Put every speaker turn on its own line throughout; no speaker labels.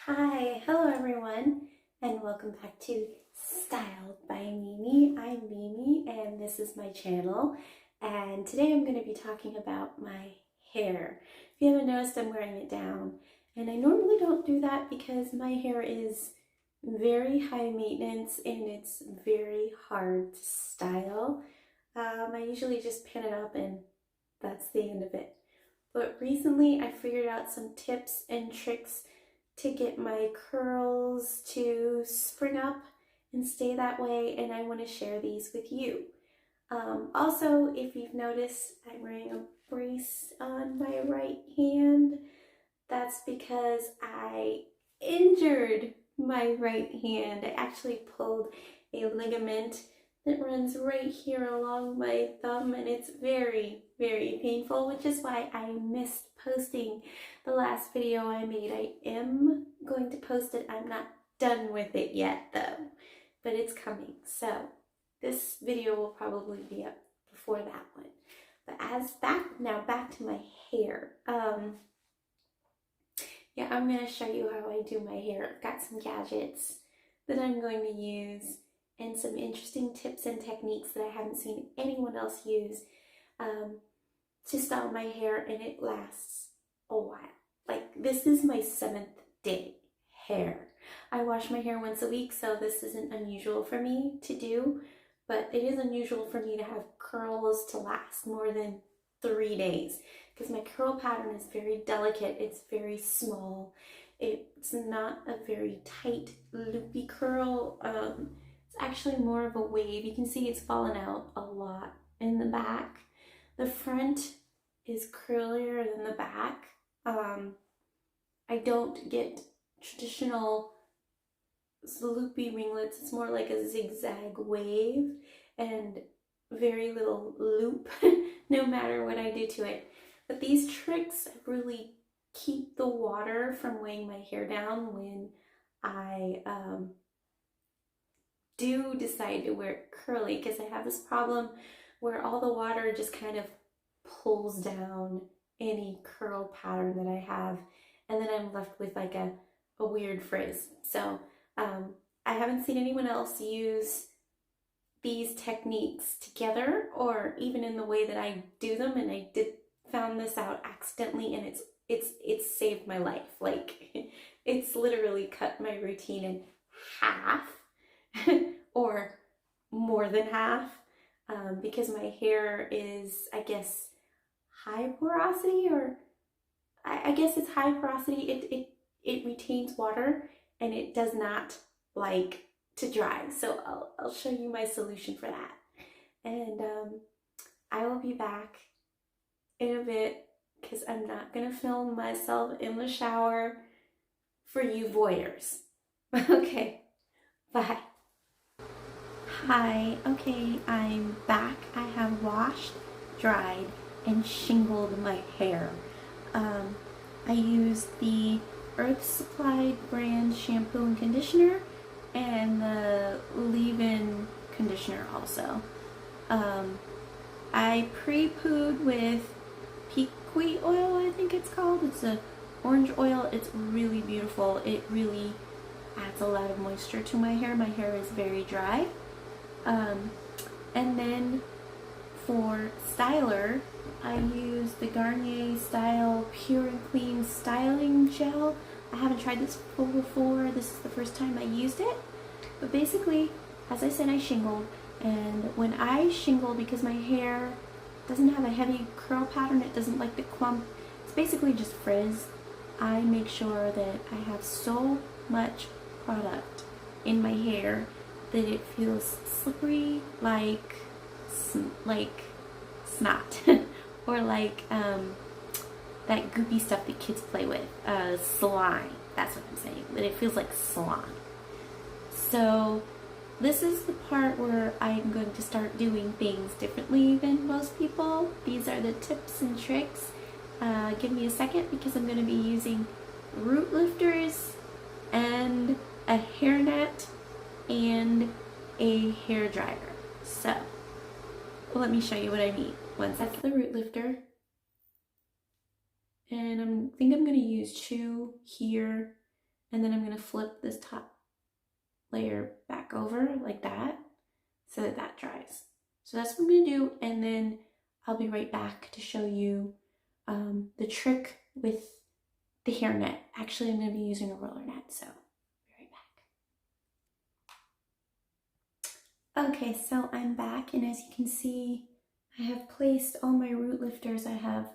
Hi, hello everyone, and welcome back to Styled by Mimi. I'm Mimi, and this is my channel. And today I'm going to be talking about my hair. If you haven't noticed, I'm wearing it down. And I normally don't do that because my hair is very high maintenance and it's very hard to style. I usually just pin it up and that's the end of it. But recently I figured out some tips and tricks to get my curls to spring up and stay that way, and I want to share these with you. Also, if you've noticed, I'm wearing a brace on my right hand. That's because I injured my right hand. I actually pulled a ligament that runs right here along my thumb, and it's very, very painful, which is why I missed posting the last video I made. I am going to post it. I'm not done with it yet though, but it's coming. So this video will probably be up before that one. But back to my hair. Yeah, I'm going to show you how I do my hair. I've got some gadgets that I'm going to use and some interesting tips and techniques that I haven't seen anyone else use to style my hair, and it lasts a while. Like, this is my 7th day hair. I wash my hair once a week, so this isn't unusual for me to do, but it is unusual for me to have curls to last more than 3 days because my curl pattern is very delicate. It's very small. It's not a very tight, loopy curl. It's actually more of a wave. You can see it's fallen out a lot in the back. The front is curlier than the back. I don't get traditional loopy ringlets. It's more like a zigzag wave and very little loop no matter what I do to it. But these tricks really keep the water from weighing my hair down when I do decide to wear it curly, because I have this problem where all the water just kind of pulls down any curl pattern that I have, and then I'm left with like a weird frizz. So I haven't seen anyone else use these techniques together or even in the way that I do them, and I found this out accidentally, and it's saved my life. Like, it's literally cut my routine in half or more than half, because my hair is, I guess, high porosity, or I guess it's high porosity. It retains water and it does not like to dry. So I'll show you my solution for that. And I will be back in a bit because I'm not gonna film myself in the shower for you voyeurs. Okay, bye. Hi, okay, I'm back. I have washed, dried, and shingled my hair. I used the Earth Supplied brand shampoo and conditioner and the leave-in conditioner also. I pre-pooed with pique oil, I think it's called. It's a orange oil. It's really beautiful. It really adds a lot of moisture to my hair. My hair is very dry. And then for styler, I use the Garnier Style Pure and Clean Styling Gel. I haven't tried this before. This is the first time I used it. But basically, as I said, I shingled. And when I shingle, because my hair doesn't have a heavy curl pattern, it doesn't like the clump, it's basically just frizz, I make sure that I have so much product in my hair that it feels slippery like snot or like that goopy stuff that kids play with, slime. That's what I'm saying, that it feels like slime. So this is the part where I'm going to start doing things differently than most people. These are the tips and tricks. Give me a second because I'm going to be using root lifters and a hairnet and a hair dryer. So let me show you what I need. One second. That's the root lifter. And I think I'm going to use 2 here and then I'm going to flip this top layer back over like that so that that dries. So that's what I'm going to do, and then I'll be right back to show you the trick with the hairnet. Actually, I'm going to be using a roller net, so I'll be right back. Okay, so I'm back, and as you can see, I have placed all my root lifters. I have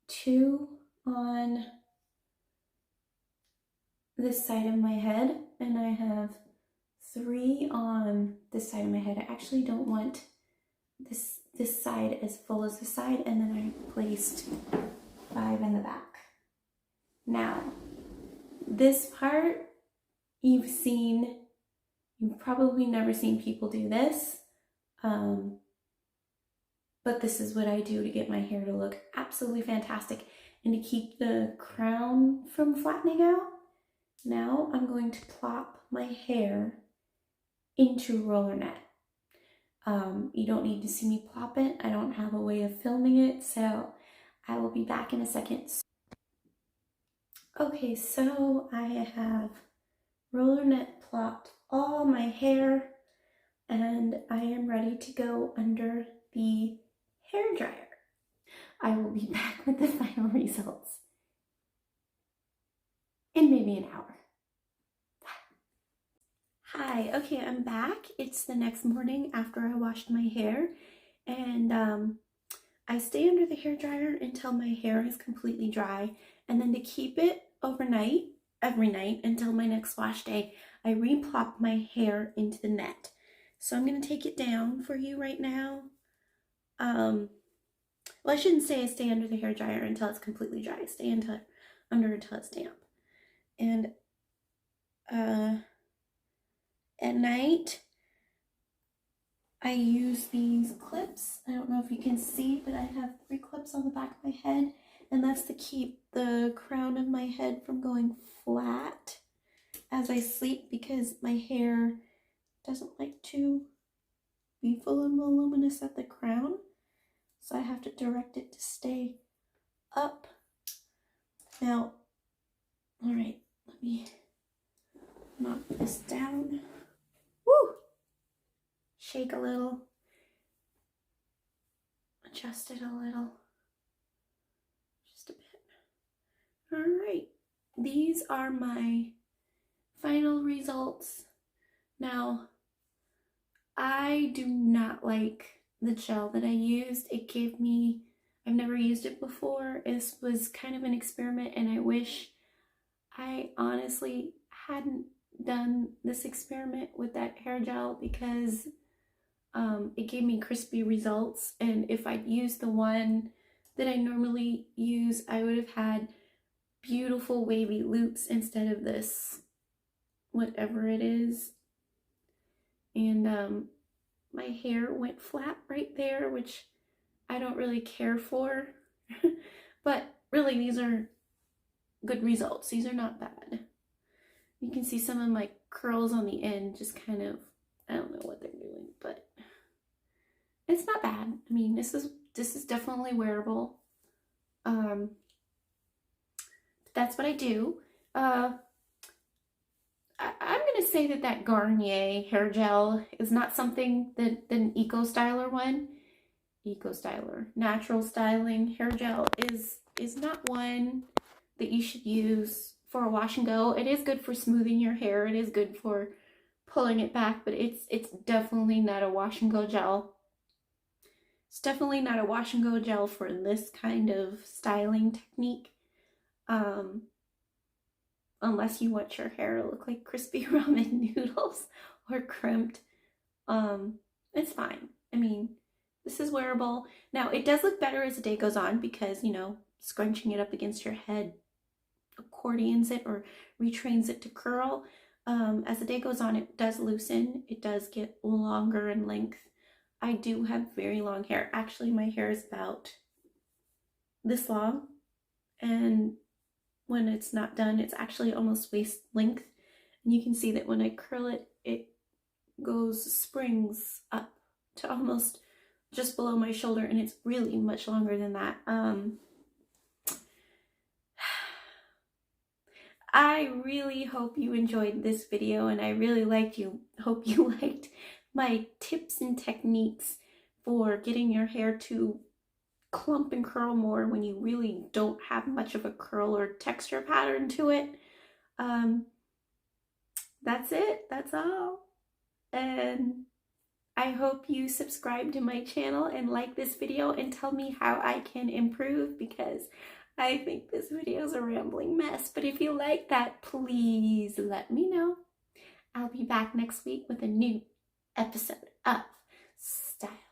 2 on this side of my head, and I have 3 on this side of my head. I actually don't want this side as full as this side, and then I placed 5 in the back. Now, this part you've probably never seen people do this, but this is what I do to get my hair to look absolutely fantastic and to keep the crown from flattening out. Now I'm going to plop my hair into roller net. You don't need to see me plop it. I don't have a way of filming it, so I will be back in a second. Okay, so I have roller net plopped all my hair, and I am ready to go under the hair dryer. I will be back with the final results in maybe an hour. Hi, okay, I'm back. It's the next morning after I washed my hair, and I stay under the hair dryer until my hair is completely dry, and then to keep it overnight, every night until my next wash day, I replop my hair into the net. So I'm going to take it down for you right now. Well, I shouldn't say I stay under the hair dryer until it's completely dry. I stay under until it's damp. And at night, I use these clips. I don't know if you can see, but I have 3 clips on the back of my head, and that's to keep the crown of my head from going flat as I sleep, because my hair doesn't like to be full and voluminous at the crown, so I have to direct it to stay up. Now, all right, let me knock this down. Woo! Shake a little, adjust it a little, just a bit. All right, these are my final results. Now, I do not like the gel that I used. I've never used it before. This was kind of an experiment, and I wish I honestly hadn't done this experiment with that hair gel, because it gave me crispy results, and if I'd used the one that I normally use, I would have had beautiful wavy loops instead of this whatever it is. And my hair went flat right there, which I don't really care for. But really, these are good results. These are not bad. You can see some of my curls on the end, just kind of, I don't know what they're doing, but it's not bad. I mean, this is definitely wearable. That's what I do. I'm gonna say that Garnier hair gel is not something that an natural styling hair gel is not one that you should use for a wash and go. It is good for smoothing your hair. It is good for pulling it back, but it's definitely not a wash and go gel. It's definitely not a wash and go gel for this kind of styling technique. Unless you want your hair to look like crispy ramen noodles or crimped. It's fine. I mean, this is wearable. Now, it does look better as the day goes on because, you know, scrunching it up against your head accordions it or retrains it to curl. As the day goes on, it does loosen. It does get longer in length. I do have very long hair. Actually, my hair is about this long, and when it's not done, it's actually almost waist length. And you can see that when I curl it, it springs up to almost just below my shoulder, and it's really much longer than that. I really hope you enjoyed this video, and I really hope you liked my tips and techniques for getting your hair to clump and curl more when you really don't have much of a curl or texture pattern to it. That's it. That's all. And I hope you subscribe to my channel and like this video and tell me how I can improve, because I think this video is a rambling mess. But if you like that, please let me know. I'll be back next week with a new episode of Style